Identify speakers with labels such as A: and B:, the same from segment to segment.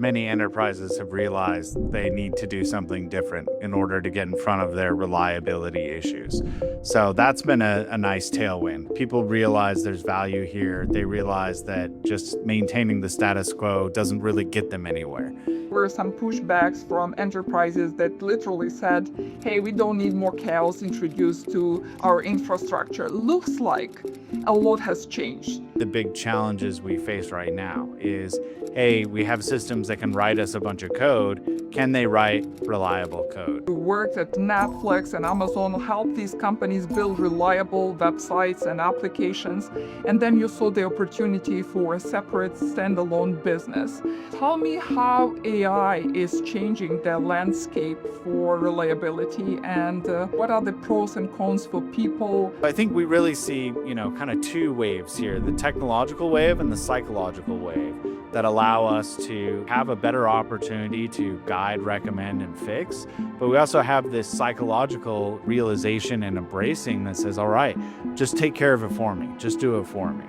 A: many enterprises have realized they need to do something different in order to get in front of their reliability issues. So that's been a nice tailwind. People realize there's value here. They realize that just maintaining the status quo doesn't really get them anywhere.
B: There were some pushbacks from enterprises that literally said, hey, we don't need more chaos introduced to our infrastructure. Looks like a lot has changed.
A: The big challenges we face right now is, hey, we have systems that can write us a bunch of code. Can they write reliable code?
B: We worked at Netflix and Amazon, helped these companies build reliable websites and applications, and then you saw the opportunity for a separate standalone business. Tell me how AI is changing the landscape for reliability, and what are the pros and cons for people?
A: I think we really see, kind of two waves here, the technological wave and the psychological wave, that allow us to have a better opportunity to guide, recommend, and fix. But we also have this psychological realization and embracing that says, all right, just take care of it for me. Just do it for me.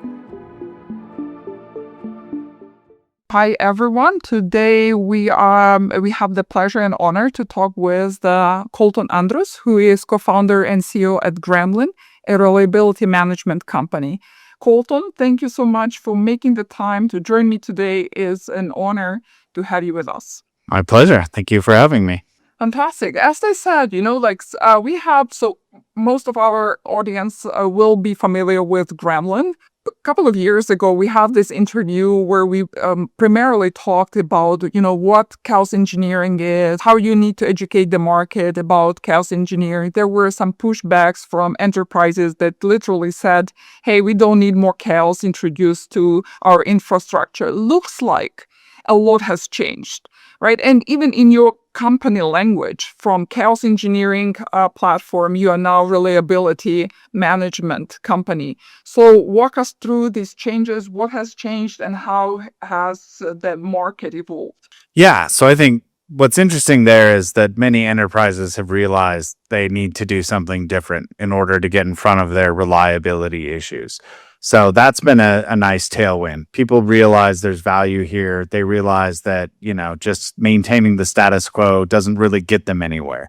B: Hi, everyone. Today we have the pleasure and honor to talk with Kolton Andrus, who is co-founder and CEO at Gremlin, a reliability management company. Kolton, thank you so much for making the time to join me today. It's an honor to have you with us.
A: My pleasure. Thank you for having me.
B: Fantastic. As I said, most of our audience will be familiar with Gremlin. A couple of years ago, we had this interview where we primarily talked about, what chaos engineering is, how you need to educate the market about chaos engineering. There were some pushbacks from enterprises that literally said, hey, we don't need more chaos introduced to our infrastructure. Looks like a lot has changed, right? And even in your company language, from chaos engineering platform, you are now reliability management company. So walk us through these changes. What has changed and how has the market evolved?
A: Yeah, so I think what's interesting there is that many enterprises have realized they need to do something different in order to get in front of their reliability issues. So that's been a nice tailwind. People realize there's value here. They realize that, just maintaining the status quo doesn't really get them anywhere.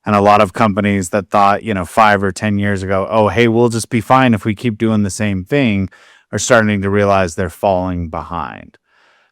A: And a lot of companies that thought, 5 or 10 years ago, oh, hey, we'll just be fine if we keep doing the same thing, are starting to realize they're falling behind.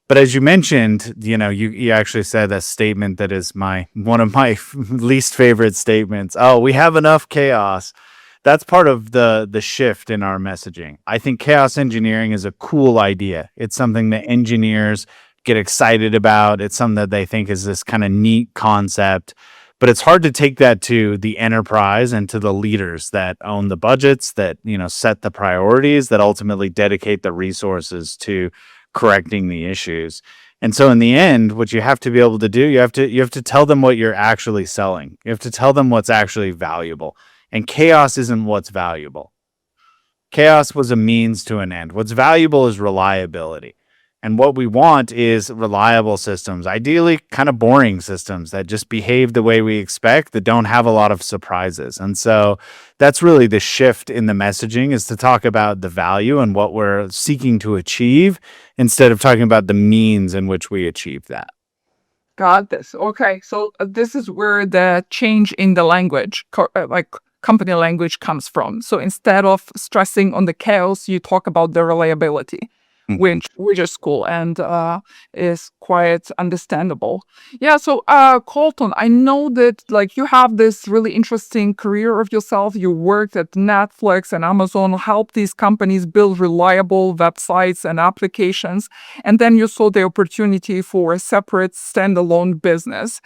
A: But as you mentioned, you actually said a statement that is one of my least favorite statements. Oh, we have enough chaos. That's part of the shift in our messaging. I think chaos engineering is a cool idea. It's something that engineers get excited about. It's something that they think is this kind of neat concept. But it's hard to take that to the enterprise and to the leaders that own the budgets, that set the priorities, that ultimately dedicate the resources to correcting the issues. And so in the end, what you have to be able to do, you have to tell them what you're actually selling. You have to tell them what's actually valuable. And chaos isn't what's valuable. Chaos was a means to an end. What's valuable is reliability. And what we want is reliable systems, ideally kind of boring systems that just behave the way we expect, that don't have a lot of surprises. And so that's really the shift in the messaging, is to talk about the value and what we're seeking to achieve instead of talking about the means in which we achieve that.
B: Got this. Okay. So this is where the change in the language, company language, comes from. So instead of stressing on the chaos, you talk about the reliability, which is cool and is quite understandable. Yeah. So Kolton, I know that you have this really interesting career of yourself. You worked at Netflix and Amazon, helped these companies build reliable websites and applications, and then you saw the opportunity for a separate standalone business.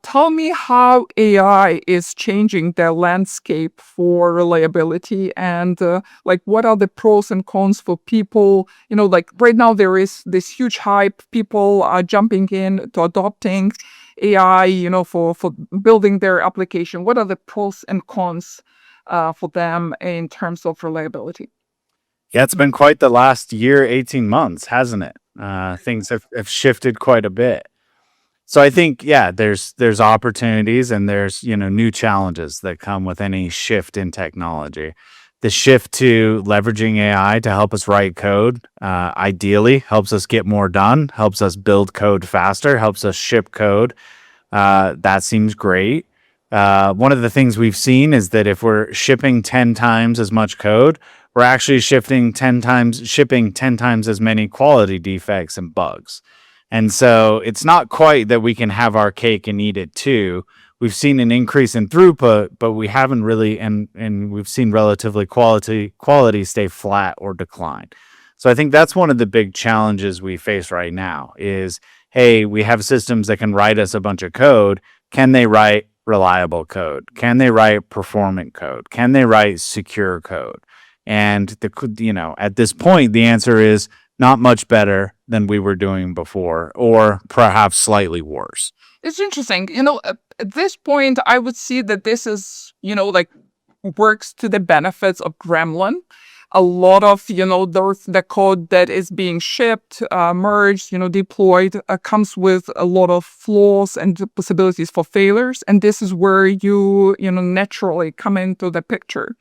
B: Tell me how AI is changing the landscape for reliability, and what are the pros and cons for people? Right now there is this huge hype. People are jumping in to adopting AI, for building their application. What are the pros and cons for them in terms of reliability?
A: Yeah, it's been quite the last year, 18 months, hasn't it? Things have shifted quite a bit. So I think, there's opportunities and there's, new challenges that come with any shift in technology. The shift to leveraging AI to help us write code, ideally helps us get more done, helps us build code faster, helps us ship code. That seems great. One of the things we've seen is that if we're shipping 10 times as much code, we're actually shipping 10 times as many quality defects and bugs. And so it's not quite that we can have our cake and eat it too. We've seen an increase in throughput, but we haven't really, and we've seen relatively quality stay flat or decline. So I think that's one of the big challenges we face right now is, hey, we have systems that can write us a bunch of code. Can they write reliable code? Can they write performant code? Can they write secure code? And at this point, the answer is not much better than we were doing before, or perhaps slightly worse.
B: It's interesting. At this point, I would see that this is, works to the benefits of Gremlin. A lot of, the code that is being shipped, merged, deployed, comes with a lot of flaws and possibilities for failures. And this is where you naturally come into the picture.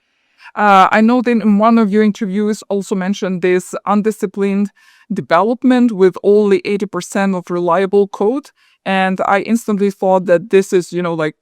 B: I know that in one of your interviews also mentioned this undisciplined development with only 80% of reliable code. And I instantly thought that this is, a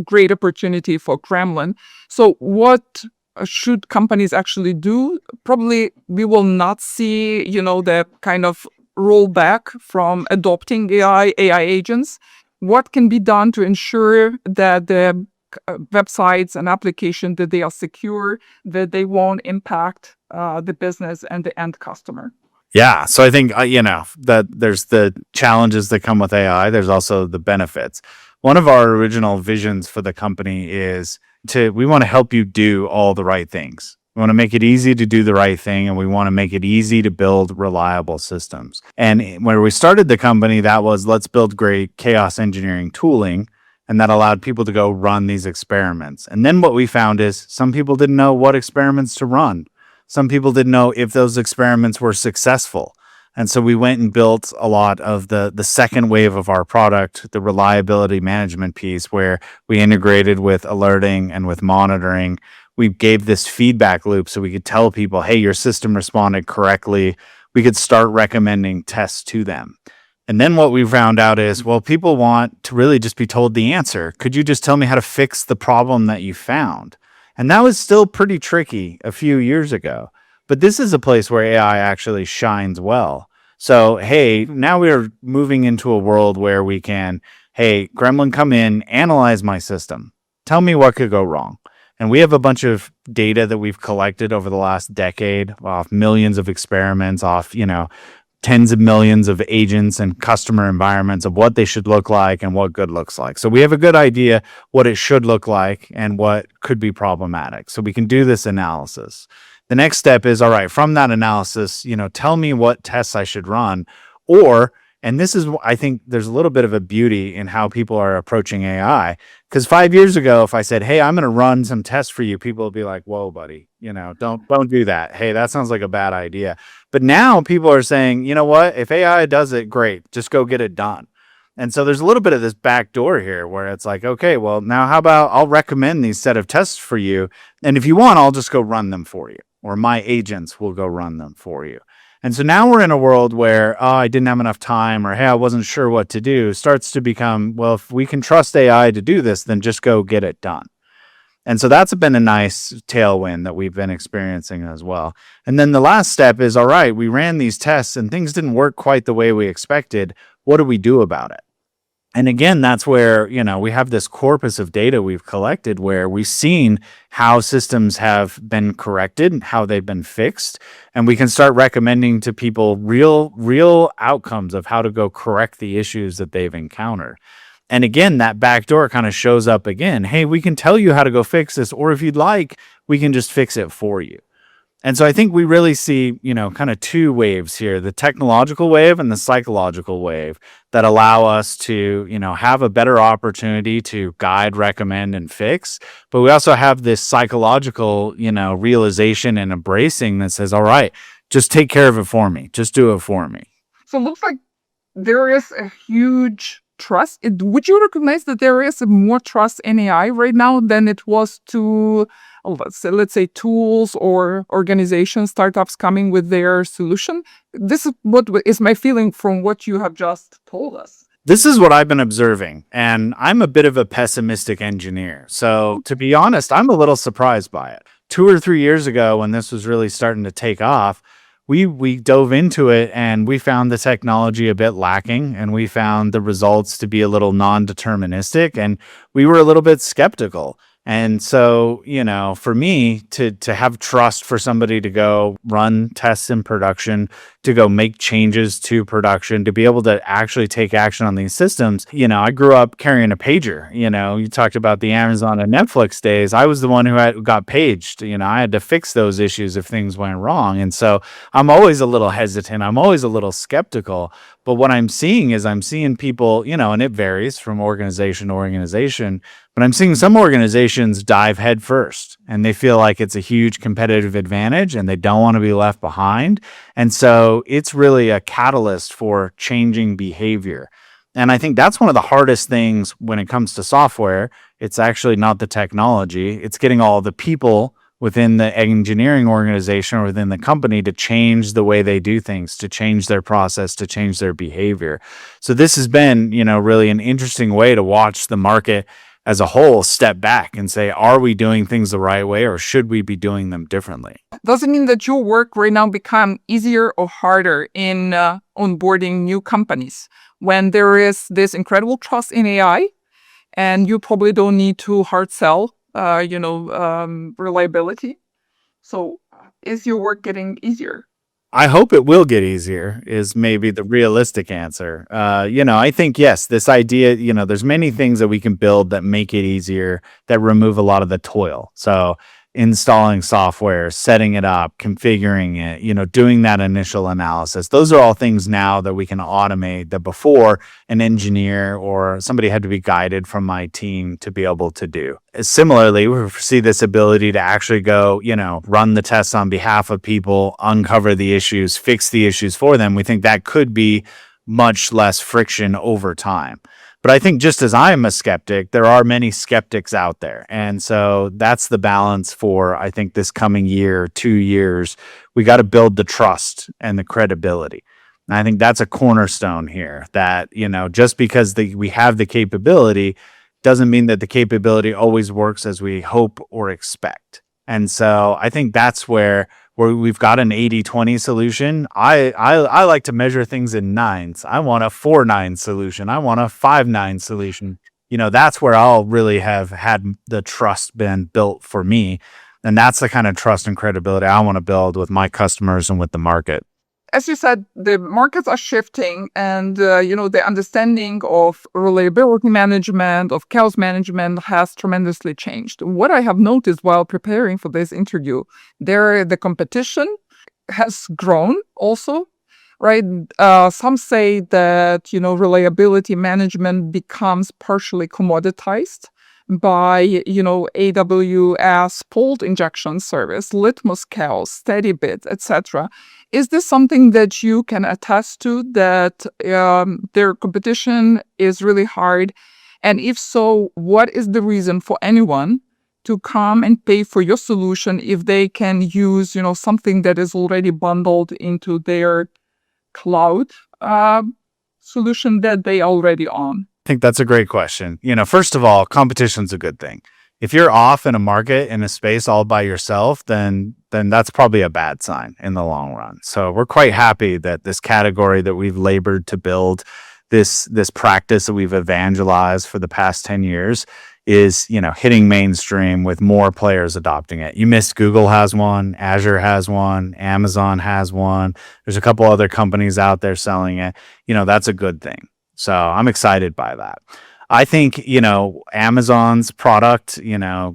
B: great opportunity for Gremlin. So what should companies actually do? Probably we will not see, the kind of rollback from adopting AI agents. What can be done to ensure that the websites and applications that they are secure, that they won't impact the business and the end customer?
A: Yeah. So I think, that there's the challenges that come with AI. There's also the benefits. One of our original visions for the company is we want to help you do all the right things. We want to make it easy to do the right thing, and we want to make it easy to build reliable systems. And where we started the company, that was, let's build great chaos engineering tooling. And that allowed people to go run these experiments. And then what we found is some people didn't know what experiments to run. Some people didn't know if those experiments were successful. And so we went and built a lot of the second wave of our product, the reliability management piece, where we integrated with alerting and with monitoring. We gave this feedback loop so we could tell people, hey, your system responded correctly. We could start recommending tests to them. And then what we found out is, well, people want to really just be told the answer. Could you just tell me how to fix the problem that you found? And that was still pretty tricky a few years ago. But this is a place where AI actually shines well. So, hey, now we're moving into a world where we can, hey, Gremlin, come in, analyze my system. Tell me what could go wrong. And we have a bunch of data that we've collected over the last decade off millions of experiments, off, tens of millions of agents and customer environments of what they should look like and what good looks like. So we have a good idea what it should look like and what could be problematic. So we can do this analysis. The next step is, all right, from that analysis, tell me what tests I should run. And this is, I think there's a little bit of a beauty in how people are approaching AI. Because 5 years ago, if I said, hey, I'm going to run some tests for you, people would be like, whoa, buddy, don't do that. Hey, that sounds like a bad idea. But now people are saying, you know what, if AI does it, great, just go get it done. And so there's a little bit of this back door here where it's like, okay, well, now how about I'll recommend these set of tests for you. And if you want, I'll just go run them for you, or my agents will go run them for you. And so now we're in a world where, I didn't have enough time, or, hey, I wasn't sure what to do, starts to become, well, if we can trust AI to do this, then just go get it done. And so that's been a nice tailwind that we've been experiencing as well. And then the last step is, all right, we ran these tests and things didn't work quite the way we expected. What do we do about it? And again, that's where, we have this corpus of data we've collected where we've seen how systems have been corrected, how they've been fixed, and we can start recommending to people real outcomes of how to go correct the issues that they've encountered. And again, that back door kind of shows up again. Hey, we can tell you how to go fix this, or if you'd like, we can just fix it for you. And so I think we really see, kind of two waves here, the technological wave and the psychological wave that allow us to, have a better opportunity to guide, recommend, and fix. But we also have this psychological, realization and embracing that says, all right, just take care of it for me. Just do it for me.
B: So it looks like there is a huge trust. Would you recognize that there is more trust in AI right now than it was to, let's say, tools or organizations, startups coming with their solution? This is what is my feeling from what you have just told us.
A: This is what I've been observing, and I'm a bit of a pessimistic engineer. So, to be honest, I'm a little surprised by it. 2 or 3 years ago, when this was really starting to take off, we dove into it and we found the technology a bit lacking, and we found the results to be a little non-deterministic, and we were a little bit skeptical. And so, for me to have trust for somebody to go run tests in production, to go make changes to production, to be able to actually take action on these systems. I grew up carrying a pager. You talked about the Amazon and Netflix days. I was the one who got paged. I had to fix those issues if things went wrong. And so I'm always a little hesitant. I'm always a little skeptical. But what I'm seeing is people, and it varies from organization to organization, but I'm seeing some organizations dive headfirst and they feel like it's a huge competitive advantage and they don't want to be left behind. And so it's really a catalyst for changing behavior. And I think that's one of the hardest things when it comes to software. It's actually not the technology. It's getting all the people within the engineering organization or within the company to change the way they do things, to change their process, to change their behavior. So this has been, really an interesting way to watch the market as a whole step back and say, are we doing things the right way or should we be doing them differently?
B: Does it mean that your work right now become easier or harder in onboarding new companies when there is this incredible trust in AI and you probably don't need to hard sell, reliability? So is your work getting easier?
A: I hope it will get easier is maybe the realistic answer. I think, yes, this idea, there's many things that we can build that make it easier, that remove a lot of the toil. So installing software, setting it up, configuring it, doing that initial analysis. Those are all things now that we can automate that before an engineer or somebody had to be guided from my team to be able to do. Similarly, we see this ability to actually go, run the tests on behalf of people, uncover the issues, fix the issues for them. We think that could be much less friction over time. But I think just as I am a skeptic, there are many skeptics out there. And so that's the balance for, I think, this coming year, 2 years. We got to build the trust and the credibility. And I think that's a cornerstone here that, just because we have the capability doesn't mean that the capability always works as we hope or expect. And so I think that's where we've got an 80-20 solution. I like to measure things in nines. I want a 4-9 solution. I want a 5-9 solution. That's where I'll really have had the trust been built for me. And that's the kind of trust and credibility I want to build with my customers and with the market.
B: As you said, the markets are shifting and, the understanding of reliability management, of chaos management has tremendously changed. What I have noticed while preparing for this interview, the competition has grown also, right? Some say that, reliability management becomes partially commoditized by, AWS fault injection service, Litmus Chaos, SteadyBit, etc. Is this something that you can attest to, that their competition is really hard? And if so, what is the reason for anyone to come and pay for your solution if they can use, something that is already bundled into their cloud solution that they already own?
A: I think that's a great question. First of all, competition's a good thing. If you're off in a market, in a space all by yourself, then that's probably a bad sign in the long run. So we're quite happy that this category that we've labored to build, this practice that we've evangelized for the past 10 years is, hitting mainstream with more players adopting it. You missed Google has one, Azure has one, Amazon has one. There's a couple other companies out there selling it. That's a good thing. So I'm excited by that. I think, Amazon's product,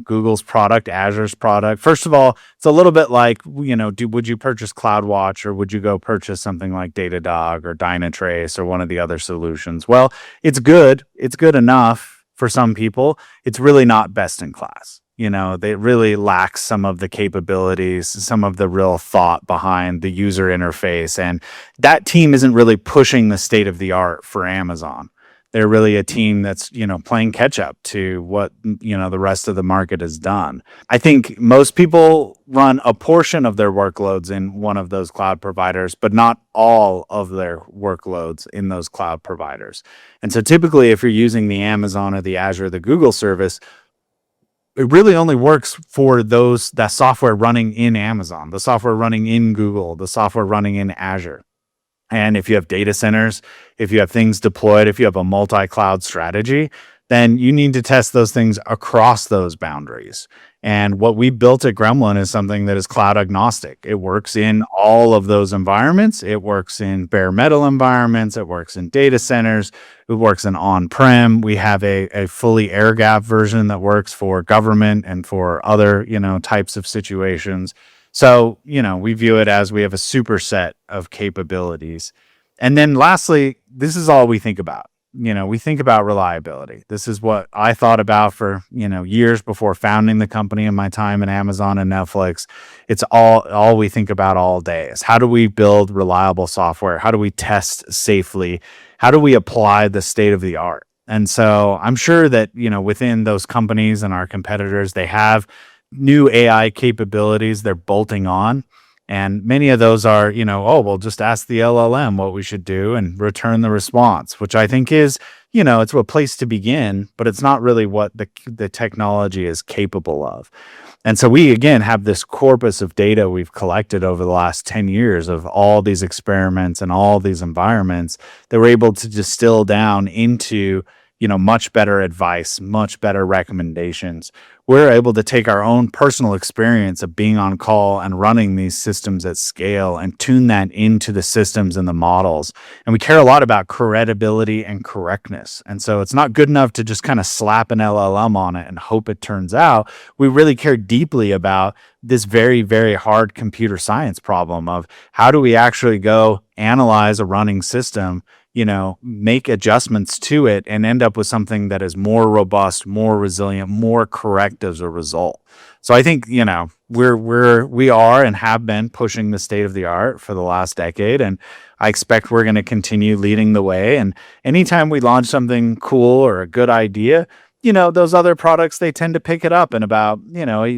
A: Google's product, Azure's product. First of all, it's a little bit like, would you purchase CloudWatch or would you go purchase something like Datadog or Dynatrace or one of the other solutions? Well, it's good. It's good enough for some people. It's really not best in class. They really lack some of the capabilities, some of the real thought behind the user interface. And that team isn't really pushing the state of the art for Amazon. They're really a team that's, playing catch up to what, the rest of the market has done. I think most people run a portion of their workloads in one of those cloud providers, but not all of their workloads in those cloud providers. And so typically, if you're using the Amazon or the Azure or the Google service, it really only works for that software running in Amazon, the software running in Google, the software running in Azure. And if you have data centers, if you have things deployed, if you have a multi-cloud strategy, then you need to test those things across those boundaries. And what we built at Gremlin is something that is cloud agnostic. It works in all of those environments. It works in bare metal environments. It works in data centers. It works in on-prem. We have a fully air-gap version that works for government and for other, types of situations. So, we view it as we have a superset of capabilities. And then lastly, this is all we think about. We think about reliability. This is what I thought about for, years before founding the company in my time at Amazon and Netflix. It's all we think about all day is how do we build reliable software? How do we test safely? How do we apply the state of the art? And so I'm sure that, within those companies and our competitors, they have new AI capabilities they're bolting on. And many of those are, we'll just ask the LLM what we should do and return the response, which I think is, it's a place to begin, but it's not really what the technology is capable of. And so we, again, have this corpus of data we've collected over the last 10 years of all these experiments and all these environments that we're able to distill down into, much better advice, much better recommendations. We're able to take our own personal experience of being on call and running these systems at scale and tune that into the systems and the models. And we care a lot about credibility and correctness. And so it's not good enough to just kind of slap an LLM on it and hope it turns out. We really care deeply about this very, very hard computer science problem of how do we actually go analyze a running system, make adjustments to it and end up with something that is more robust, more resilient, more correct as a result. So I think, we are and have been pushing the state of the art for the last decade. And I expect we're going to continue leading the way. And anytime we launch something cool or a good idea, those other products, they tend to pick it up in about,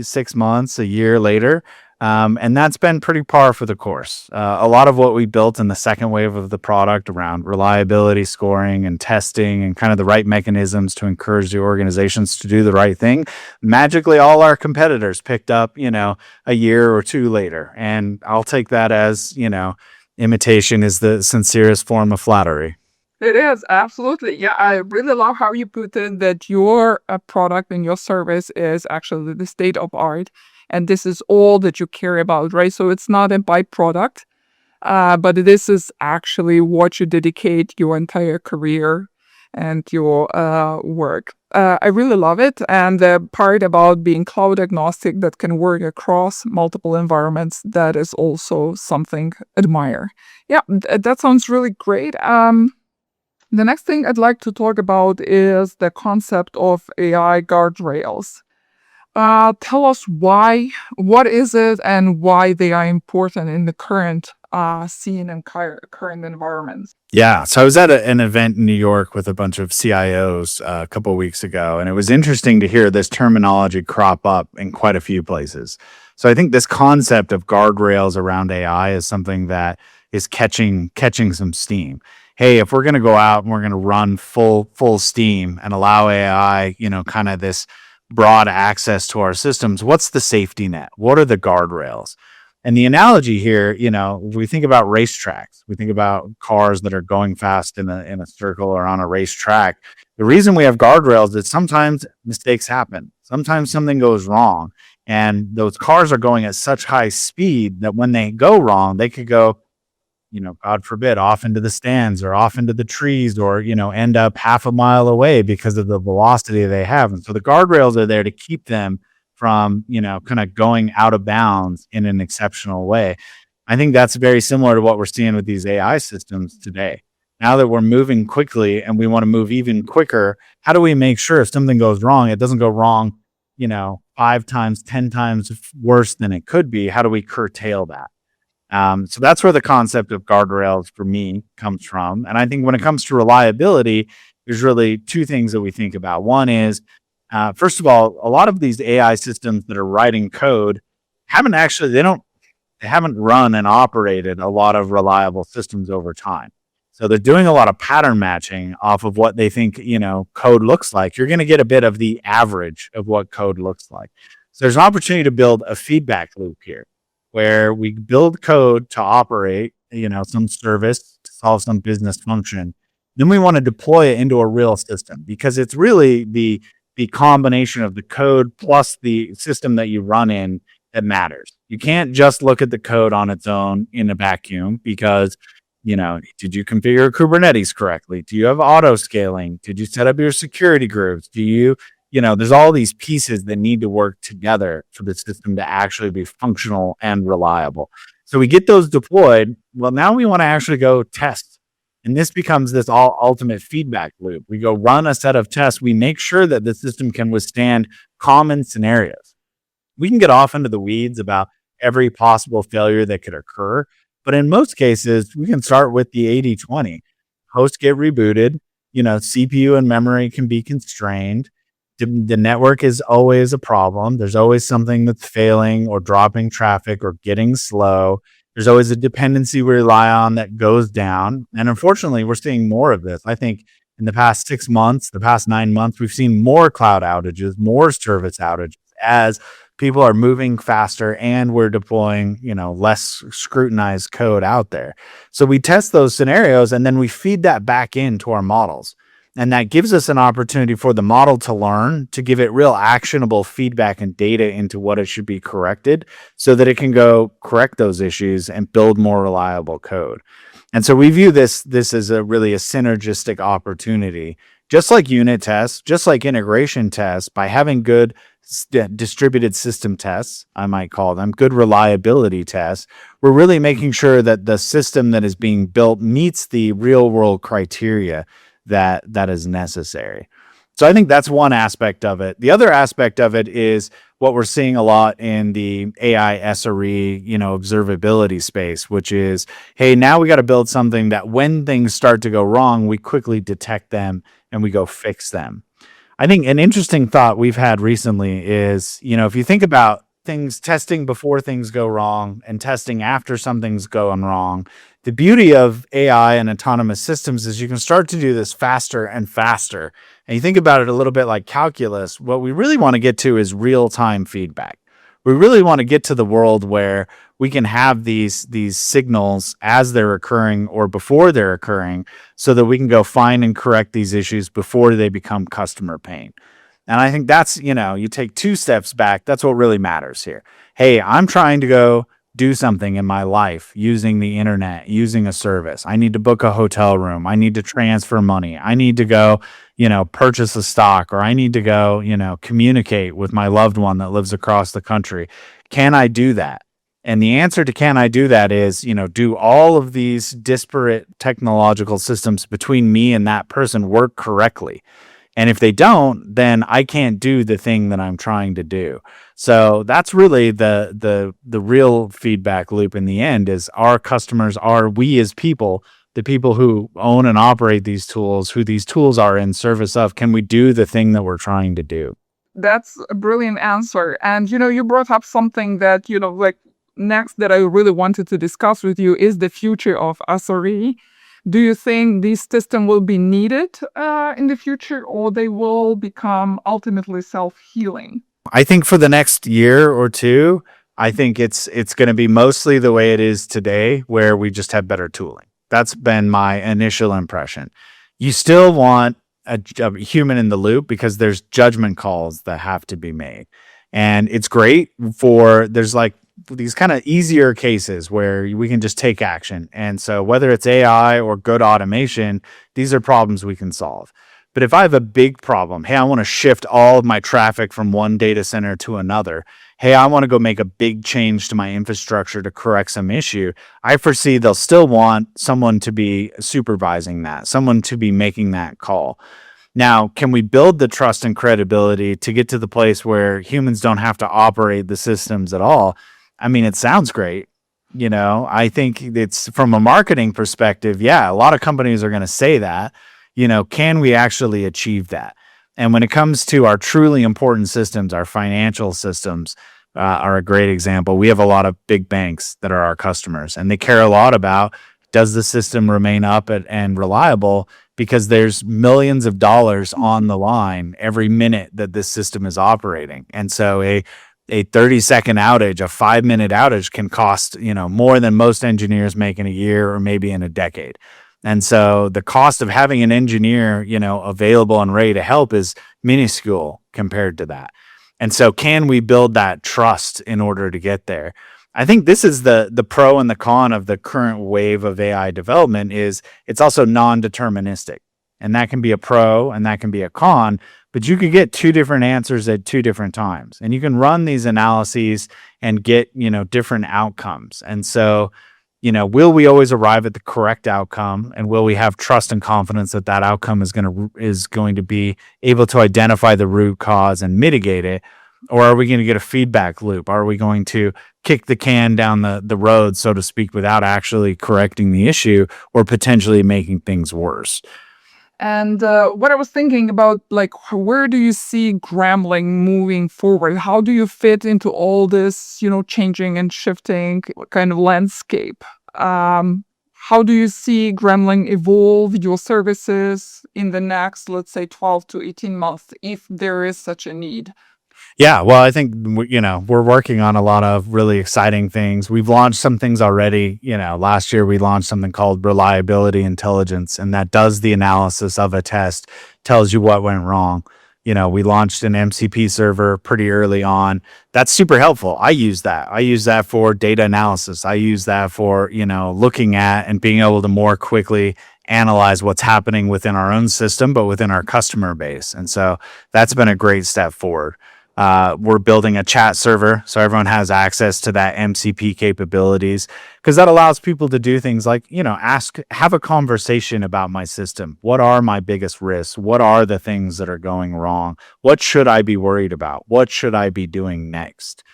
A: 6 months, a year later. And that's been pretty par for the course. A lot of what we built in the second wave of the product around reliability scoring and testing and kind of the right mechanisms to encourage the organizations to do the right thing, magically all our competitors picked up, a year or two later. And I'll take that as, imitation is the sincerest form of flattery.
B: It is, absolutely. Yeah, I really love how you put it that your product and your service is actually the state of art. And this is all that you care about, right? So it's not a byproduct, but this is actually what you dedicate your entire career and your work. I really love it. And the part about being cloud agnostic that can work across multiple environments, that is also something I admire. Yeah, that sounds really great. The next thing I'd like to talk about is the concept of AI guardrails. Tell us what is it, and why they are important in the current scene and current environments.
A: Yeah. So I was at an event in New York with a bunch of CIOs a couple of weeks ago, and it was interesting to hear this terminology crop up in quite a few places. So I think this concept of guardrails around AI is something that is catching some steam. Hey, if we're going to go out and we're going to run full steam and allow AI, kind of this broad access to our systems, what's the safety net? What are the guardrails? And the analogy here, we think about racetracks. We think about cars that are going fast in a circle or on a racetrack. The reason we have guardrails is sometimes mistakes happen. Sometimes something goes wrong. And those cars are going at such high speed that when they go wrong, they could go, God forbid, off into the stands or off into the trees or, end up half a mile away because of the velocity they have. And so the guardrails are there to keep them from, kind of going out of bounds in an exceptional way. I think that's very similar to what we're seeing with these AI systems today. Now that we're moving quickly and we want to move even quicker, how do we make sure if something goes wrong, it doesn't go wrong, 5 times, 10 times worse than it could be? How do we curtail that? So that's where the concept of guardrails for me comes from. And I think when it comes to reliability, there's really two things that we think about. One is, first of all, a lot of these AI systems that are writing code they haven't run and operated a lot of reliable systems over time. So they're doing a lot of pattern matching off of what they think, code looks like. You're going to get a bit of the average of what code looks like. So there's an opportunity to build a feedback loop here where we build code to operate, some service to solve some business function. Then we want to deploy it into a real system because it's really the combination of the code plus the system that you run in that matters. You can't just look at the code on its own in a vacuum because, did you configure Kubernetes correctly? Do you have auto scaling? Did you set up your security groups? Do you, there's all these pieces that need to work together for the system to actually be functional and reliable. So we get those deployed. Well, now we want to actually go test. And this becomes this ultimate feedback loop. We go run a set of tests. We make sure that the system can withstand common scenarios. We can get off into the weeds about every possible failure that could occur. But in most cases, we can start with the 80-20. Hosts get rebooted. CPU and memory can be constrained. The network is always a problem. There's always something that's failing or dropping traffic or getting slow. There's always a dependency we rely on that goes down. And unfortunately, we're seeing more of this. I think in the past 6 months, the past 9 months, we've seen more cloud outages, more service outages as people are moving faster and we're deploying, less scrutinized code out there. So we test those scenarios and then we feed that back into our models. And that gives us an opportunity for the model to learn, to give it real actionable feedback and data into what it should be corrected so that it can go correct those issues and build more reliable code. And so we view this as a synergistic opportunity, just like unit tests, just like integration tests. By having good distributed system tests, I might call them, good reliability tests, we're really making sure that the system that is being built meets the real world criteria that is necessary. So I think that's one aspect of it. The other aspect of it is what we're seeing a lot in the AI SRE, observability space, which is, hey, now we got to build something that when things start to go wrong, we quickly detect them and we go fix them. I think an interesting thought we've had recently is, if you think about things, testing before things go wrong and testing after something's going wrong, the beauty of AI and autonomous systems is you can start to do this faster and faster. And you think about it a little bit like calculus. What we really want to get to is real-time feedback. We really want to get to the world where we can have these signals as they're occurring or before they're occurring so that we can go find and correct these issues before they become customer pain. And I think that's, you take 2 steps back. That's what really matters here. Hey, I'm trying to go do something in my life using the internet, using a service. I need to book a hotel room. I need to transfer money. I need to go, purchase a stock, or I need to go, communicate with my loved one that lives across the country. Can I do that? And the answer to can I do that is, do all of these disparate technological systems between me and that person work correctly? And if they don't, then I can't do the thing that I'm trying to do. So that's really the real feedback loop in the end is our customers are we as people, the people who own and operate these tools, who these tools are in service of, can we do the thing that we're trying to do?
B: That's a brilliant answer. And, you brought up something that, next that I really wanted to discuss with you is the future of SRE. Do you think this system will be needed in the future, or they will become ultimately self-healing?
A: I think for the next year or two, I think it's going to be mostly the way it is today, where we just have better tooling. That's been my initial impression. You still want a human in the loop because there's judgment calls that have to be made. And it's great there's like these kind of easier cases where we can just take action. And so whether it's AI or good automation, these are problems we can solve. But if I have a big problem, hey, I want to shift all of my traffic from one data center to another. Hey, I want to go make a big change to my infrastructure to correct some issue. I foresee they'll still want someone to be supervising that, someone to be making that call. Now, can we build the trust and credibility to get to the place where humans don't have to operate the systems at all? I mean, it sounds great. I think it's from a marketing perspective. Yeah, a lot of companies are going to say that. can we actually achieve that? And when it comes to our truly important systems, our financial systems are a great example. We have a lot of big banks that are our customers, and they care a lot about, does the system remain up and reliable, because there's millions of dollars on the line every minute that this system is operating. And so a 30-second outage, a 5-minute outage can cost, more than most engineers make in a year or maybe in a decade. And so the cost of having an engineer, available and ready to help is minuscule compared to that. And so can we build that trust in order to get there? I think this is the pro and the con of the current wave of AI development is it's also non-deterministic. And that can be a pro and that can be a con, but you could get two different answers at two different times. And you can run these analyses and get, different outcomes. And so, will we always arrive at the correct outcome, and will we have trust and confidence that that outcome is going to be able to identify the root cause and mitigate it? Or are we going to get a feedback loop? Are we going to kick the can down the road, so to speak, without actually correcting the issue or potentially making things worse?
B: And what I was thinking about, where do you see Gremlin moving forward? How do you fit into all this, changing and shifting kind of landscape? How do you see Gremlin evolve your services in the next, let's say, 12 to 18 months, if there is such a need?
A: Yeah, well, I think, we're working on a lot of really exciting things. We've launched some things already. Last year we launched something called Reliability Intelligence, and that does the analysis of a test, tells you what went wrong. We launched an MCP server pretty early on. That's super helpful. I use that. I use that for data analysis. I use that for, looking at and being able to more quickly analyze what's happening within our own system, but within our customer base. And so that's been a great step forward. We're building a chat server so everyone has access to that MCP capabilities, because that allows people to do things like, have a conversation about my system. What are my biggest risks? What are the things that are going wrong? What should I be worried about? What should I be doing next?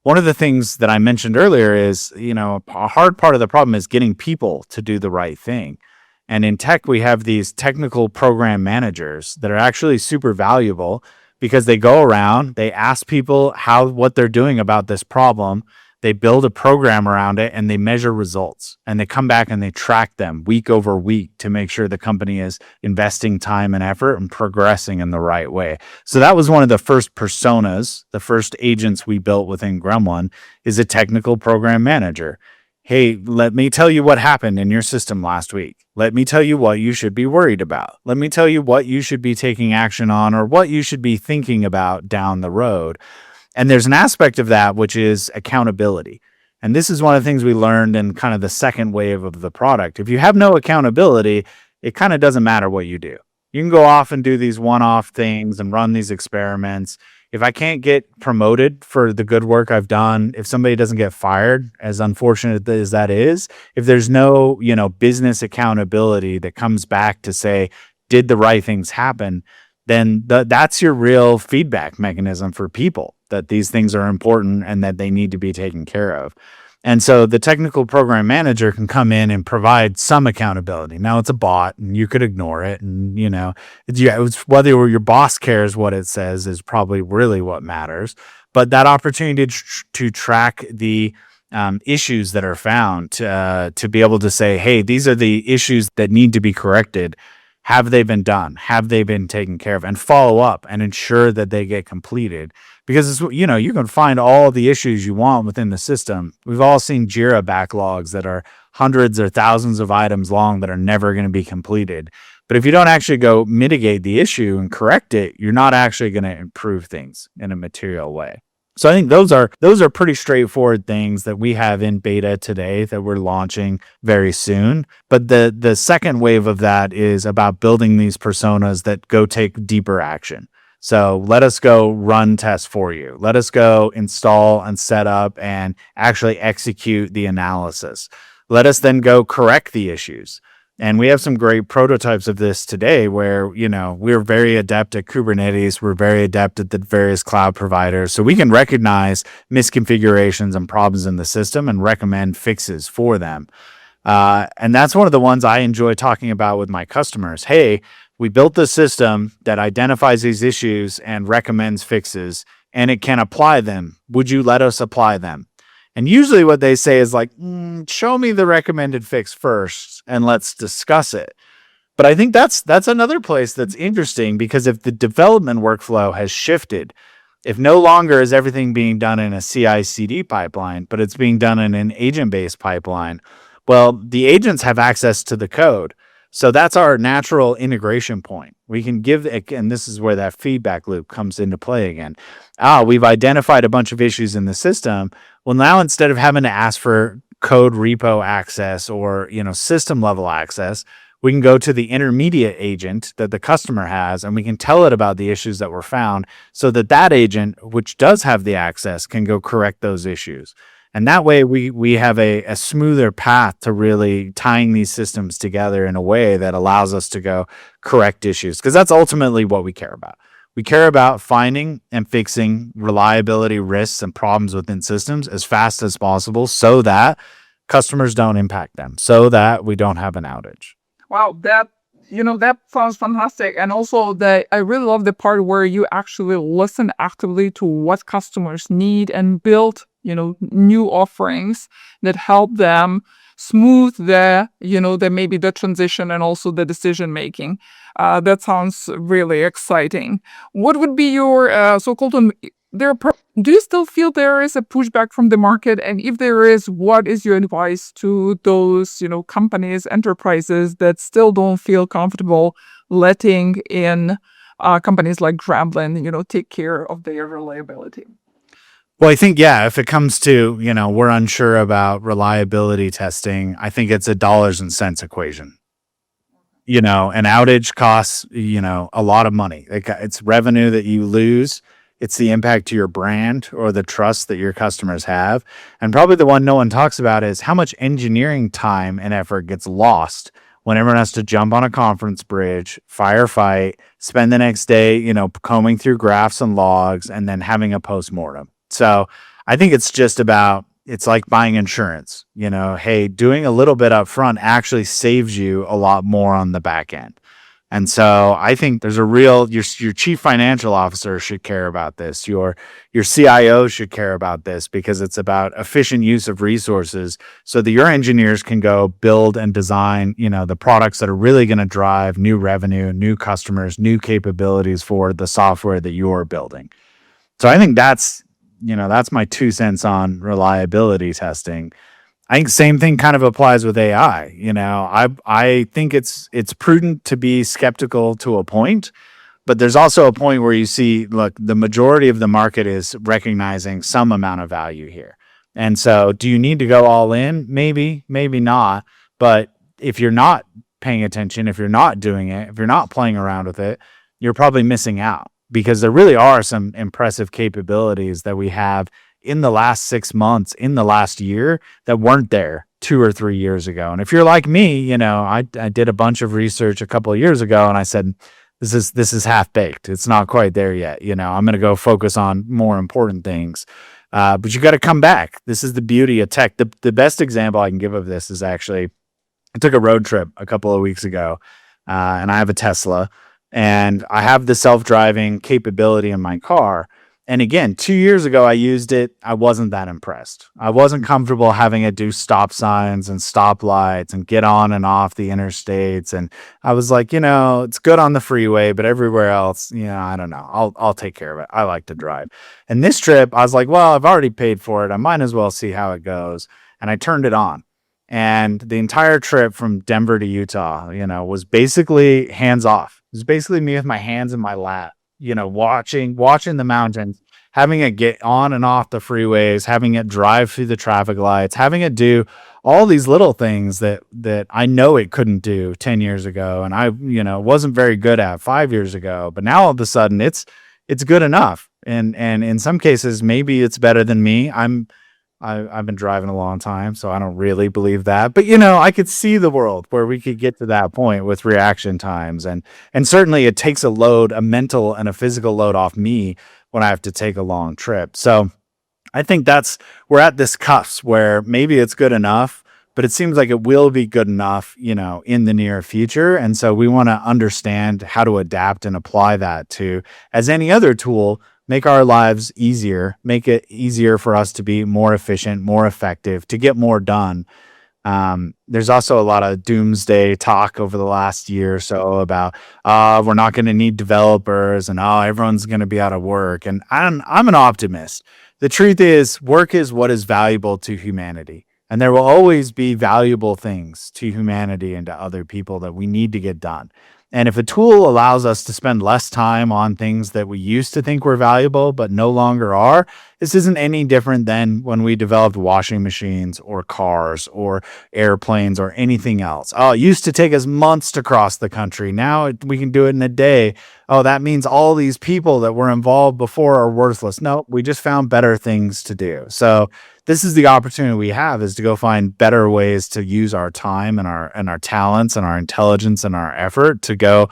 A: One of the things that I mentioned earlier is, a hard part of the problem is getting people to do the right thing. And in tech, we have these technical program managers that are actually super valuable, because they go around, they ask people what they're doing about this problem, they build a program around it, and they measure results. And they come back and they track them week over week to make sure the company is investing time and effort and progressing in the right way. So that was one of the first personas, the first agents we built within Gremlin, is a technical program manager. Hey, let me tell you what happened in your system last week. Let me tell you what you should be worried about. Let me tell you what you should be taking action on, or what you should be thinking about down the road. And there's an aspect of that which is accountability. And this is one of the things we learned in kind of the second wave of the product. If you have no accountability, it kind of doesn't matter what you do. You can go off and do these one-off things and run these experiments. If I can't get promoted for the good work I've done, if somebody doesn't get fired, as unfortunate as that is, if there's no, business accountability that comes back to say, did the right things happen, then that's your real feedback mechanism for people, that these things are important and that they need to be taken care of. And so the technical program manager can come in and provide some accountability. Now, it's a bot and you could ignore it. And, it's whether your boss cares what it says is probably really what matters. But that opportunity to track the issues that are found, to be able to say, hey, these are the issues that need to be corrected. Have they been done? Have they been taken care of? And follow up and ensure that they get completed. Because you can find all the issues you want within the system. We've all seen Jira backlogs that are hundreds or thousands of items long that are never going to be completed. But if you don't actually go mitigate the issue and correct it, you're not actually going to improve things in a material way. So I think those are pretty straightforward things that we have in beta today that we're launching very soon. But the second wave of that is about building these personas that go take deeper action. So let us go run tests for you. Let us go install and set up and actually execute the analysis. Let us then go correct the issues. And we have some great prototypes of this today where, we're very adept at Kubernetes. We're very adept at the various cloud providers. So we can recognize misconfigurations and problems in the system and recommend fixes for them. And that's one of the ones I enjoy talking about with my customers. Hey, We built the system that identifies these issues and recommends fixes, and it can apply them. Would you let us apply them? And usually what they say is like, show me the recommended fix first and let's discuss it. But I think that's another place that's interesting, because if the development workflow has shifted, if no longer is everything being done in a CI/CD pipeline, but it's being done in an agent-based pipeline, well, the agents have access to the code. So that's our natural integration point. We can give, and this is where that feedback loop comes into play again. We've identified a bunch of issues in the system. Well, now instead of having to ask for code repo access or, system level access, we can go to the intermediate agent that the customer has, and we can tell it about the issues that were found, so that agent, which does have the access, can go correct those issues. And that way we have a smoother path to really tying these systems together in a way that allows us to go correct issues, because that's ultimately what we care about. We care about finding and fixing reliability risks and problems within systems as fast as possible, so that customers don't impact them, so that we don't have an outage.
B: Wow, that sounds fantastic. And also I really love the part where you actually listen actively to what customers need and build, new offerings that help them smooth maybe the transition and also the decision making. That sounds really exciting. What would be your Kolton, do you still feel there is a pushback from the market? And if there is, what is your advice to those, companies, enterprises that still don't feel comfortable letting in companies like Gremlin, take care of their reliability?
A: Well, I think, if it comes to, we're unsure about reliability testing, I think it's a dollars and cents equation. An outage costs, a lot of money. It's revenue that you lose. It's the impact to your brand or the trust that your customers have. And probably the one no one talks about is how much engineering time and effort gets lost when everyone has to jump on a conference bridge, firefight, spend the next day, combing through graphs and logs, and then having a postmortem. So I think it's like buying insurance. Hey, doing a little bit up front actually saves you a lot more on the back end. And so I think there's your chief financial officer should care about this. Your CIO should care about this, because it's about efficient use of resources so that your engineers can go build and design, the products that are really going to drive new revenue, new customers, new capabilities for the software that you're building. So I think that's my 2 cents on reliability testing. I think same thing kind of applies with AI. I think it's prudent to be skeptical to a point, but there's also a point where you see, look, the majority of the market is recognizing some amount of value here. And so do you need to go all in? Maybe, maybe not. But if you're not paying attention, if you're not doing it, if you're not playing around with it, you're probably missing out, because there really are some impressive capabilities that we have in the last 6 months, in the last year, that weren't there 2 or 3 years ago. And if you're like me, I did a bunch of research a couple of years ago, and I said, this is half baked. It's not quite there yet. I'm going to go focus on more important things. But you got to come back. This is the beauty of tech. The best example I can give of this is actually, I took a road trip a couple of weeks ago, and I have a Tesla, and I have the self-driving capability in my car. And again, 2 years ago, I used it. I wasn't that impressed. I wasn't comfortable having it do stop signs and stoplights and get on and off the interstates. And I was like, it's good on the freeway, but everywhere else, I don't know. I'll take care of it. I like to drive. And this trip, I was like, well, I've already paid for it. I might as well see how it goes. And I turned it on. And the entire trip from Denver to Utah, was basically hands off. It was basically me with my hands in my lap, watching the mountains, having it get on and off the freeways, having it drive through the traffic lights, having it do all these little things that I know it couldn't do 10 years ago. And I, wasn't very good at 5 years ago, but now all of a sudden it's good enough. And in some cases, maybe it's better than me. I've been driving a long time, so I don't really believe that. But, I could see the world where we could get to that point with reaction times. And certainly it takes a mental and a physical load off me when I have to take a long trip. So I think we're at this cusp where maybe it's good enough, but it seems like it will be good enough, in the near future. And so we want to understand how to adapt and apply that to, as any other tool, make our lives easier, make it easier for us to be more efficient, more effective, to get more done. There's also a lot of doomsday talk over the last year or so about, we're not going to need developers and, everyone's going to be out of work. And I'm an optimist. The truth is, work is what is valuable to humanity. And there will always be valuable things to humanity and to other people that we need to get done. And if a tool allows us to spend less time on things that we used to think were valuable but no longer are, this isn't any different than when we developed washing machines or cars or airplanes or anything else. Oh, it used to take us months to cross the country. Now we can do it in a day. Oh, that means all these people that were involved before are worthless. No, we just found better things to do. So this is the opportunity we have, is to go find better ways to use our time and our talents and our intelligence and our effort to go,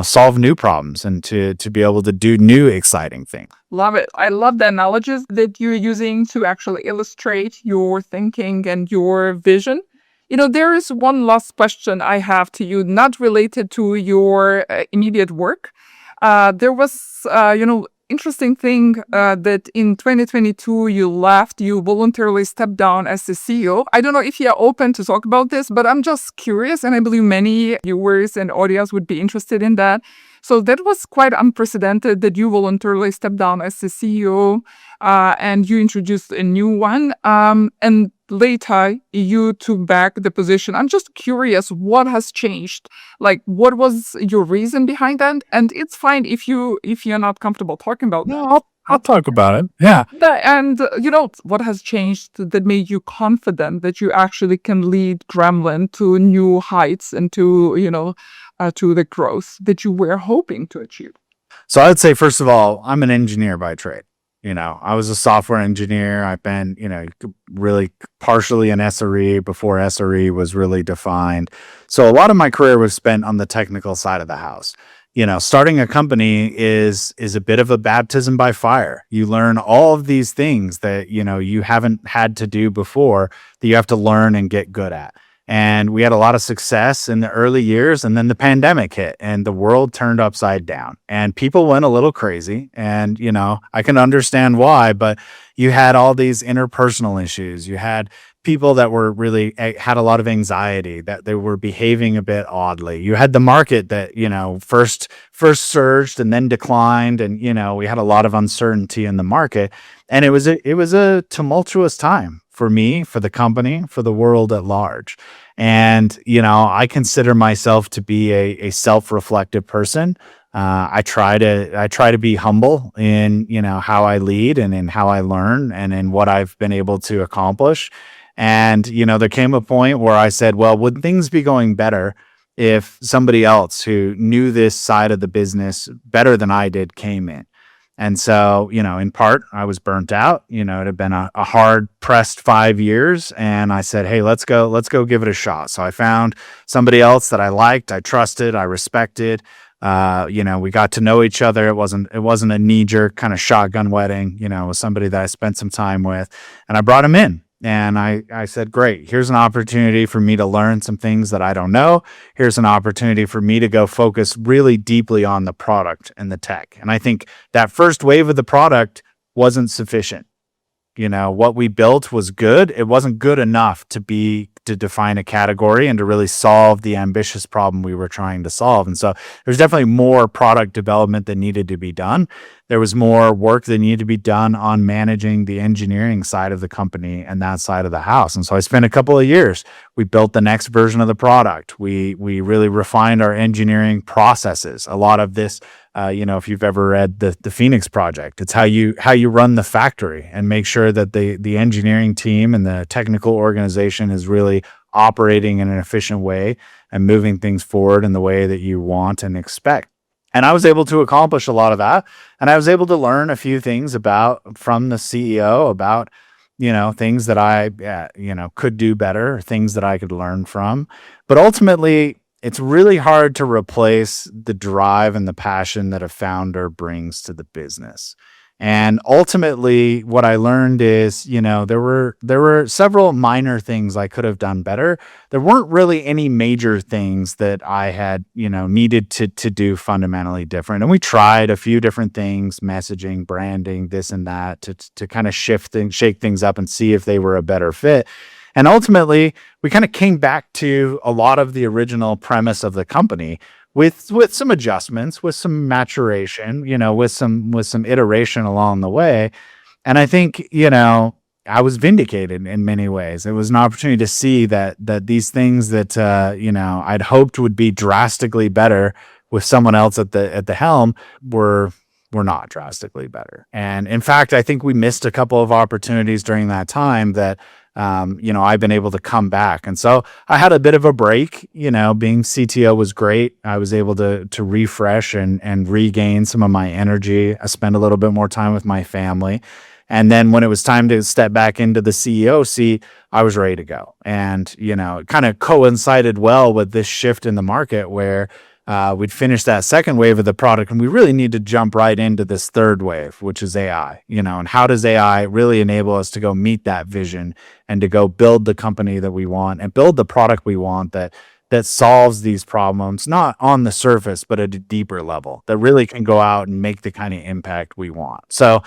A: solve new problems and to be able to do new exciting things.
B: Love it. I love the analogies that you're using to actually illustrate your thinking and your vision. There is one last question I have to you, not related to your immediate work. There was, interesting thing that in 2022 you voluntarily stepped down as the CEO. I don't know if you're open to talk about this, but I'm just curious, and I believe many viewers and audience would be interested in that. So that was quite unprecedented that you voluntarily stepped down as the CEO and you introduced a new one. And later you took back the position. I'm just curious, what has changed? Like, what was your reason behind that? And it's fine if you're not comfortable talking about that.
A: No, I'll talk about it. Yeah.
B: And what has changed that made you confident that you actually can lead Gremlin to new heights and to the growth that you were hoping to achieve?
A: So I'd say, first of all, I'm an engineer by trade. I was a software engineer. I've been, really partially an SRE before SRE was really defined. So a lot of my career was spent on the technical side of the house. Starting a company is a bit of a baptism by fire. You learn all of these things that, you haven't had to do before, that you have to learn and get good at. And we had a lot of success in the early years, and then the pandemic hit and the world turned upside down and people went a little crazy. And, I can understand why, but you had all these interpersonal issues. You had people that were really had a lot of anxiety, that they were behaving a bit oddly. You had the market that, first surged and then declined. And, we had a lot of uncertainty in the market. And it was a tumultuous time for me, for the company, for the world at large. And, I consider myself to be a self-reflective person. I try to be humble in, how I lead and in how I learn and in what I've been able to accomplish. And, there came a point where I said, well, would things be going better if somebody else who knew this side of the business better than I did came in? And so, in part, I was burnt out. It had been a hard pressed 5 years. And I said, hey, let's go give it a shot. So I found somebody else that I liked, I trusted, I respected. We got to know each other. It wasn't a knee-jerk kind of shotgun wedding. It was somebody that I spent some time with. And I brought him in. And I said, great, here's an opportunity for me to learn some things that I don't know. Here's an opportunity for me to go focus really deeply on the product and the tech. And I think that first wave of the product wasn't sufficient. What we built was good. It wasn't good enough to define a category and to really solve the ambitious problem we were trying to solve. And so there's definitely more product development that needed to be done. There was more work that needed to be done on managing the engineering side of the company and that side of the house. And so I spent a couple of years. We built the next version of the product. We really refined our engineering processes. A lot of this, if you've ever read the Phoenix Project, it's how you run the factory and make sure that the engineering team and the technical organization is really operating in an efficient way and moving things forward in the way that you want and expect. And I was able to accomplish a lot of that. And I was able to learn a few things from the CEO about, things that I, could do better, things that I could learn from. But ultimately, it's really hard to replace the drive and the passion that a founder brings to the business. And ultimately, what I learned is, there were several minor things I could have done better. There weren't really any major things that I had, needed to do fundamentally different. And we tried a few different things, messaging, branding, this and that, to kind of shake things up and see if they were a better fit. And ultimately, we kind of came back to a lot of the original premise of the company with some adjustments, with some maturation, with some iteration along the way. And I think, I was vindicated in many ways. It was an opportunity to see that these things that I'd hoped would be drastically better with someone else at the helm were not drastically better. And in fact, I think we missed a couple of opportunities during that time that I've been able to come back. And so I had a bit of a break, being CTO was great. I was able to refresh and regain some of my energy. I spent a little bit more time with my family. And then when it was time to step back into the CEO seat, I was ready to go. And, it kind of coincided well with this shift in the market where we'd finished that second wave of the product, and we really need to jump right into this third wave, which is AI, and how does AI really enable us to go meet that vision and to go build the company that we want and build the product we want that solves these problems, not on the surface, but at a deeper level that really can go out and make the kind of impact we want. So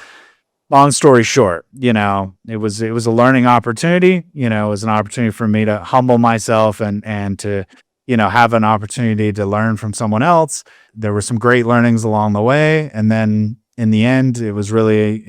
A: long story short, it was a learning opportunity. It was an opportunity for me to humble myself and to have an opportunity to learn from someone else. There were some great learnings along the way. And then in the end, it was really,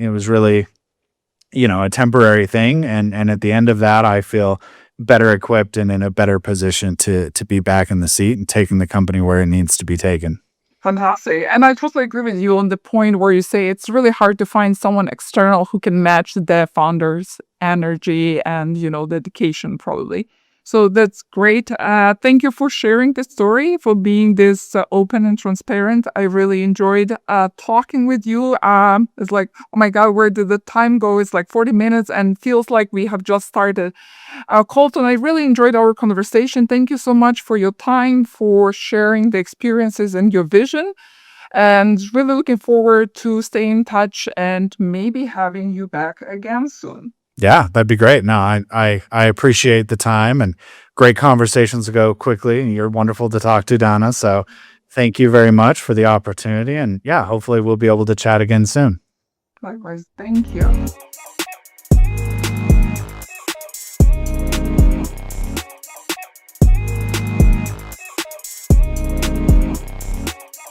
A: a temporary thing. And at the end of that, I feel better equipped and in a better position to be back in the seat and taking the company where it needs to be taken.
B: Fantastic. And I totally agree with you on the point where you say it's really hard to find someone external who can match the founder's energy and, dedication probably. So that's great. Thank you for sharing the story, for being this open and transparent. I really enjoyed talking with you. It's like, oh my God, where did the time go? It's like 40 minutes and feels like we have just started. Kolton, I really enjoyed our conversation. Thank you so much for your time, for sharing the experiences and your vision. And really looking forward to staying in touch and maybe having you back again soon.
A: Yeah, that'd be great. No, I appreciate the time, and great conversations go quickly, and you're wonderful to talk to, Donna. So thank you very much for the opportunity. And yeah, hopefully we'll be able to chat again soon.
B: Likewise. Thank you.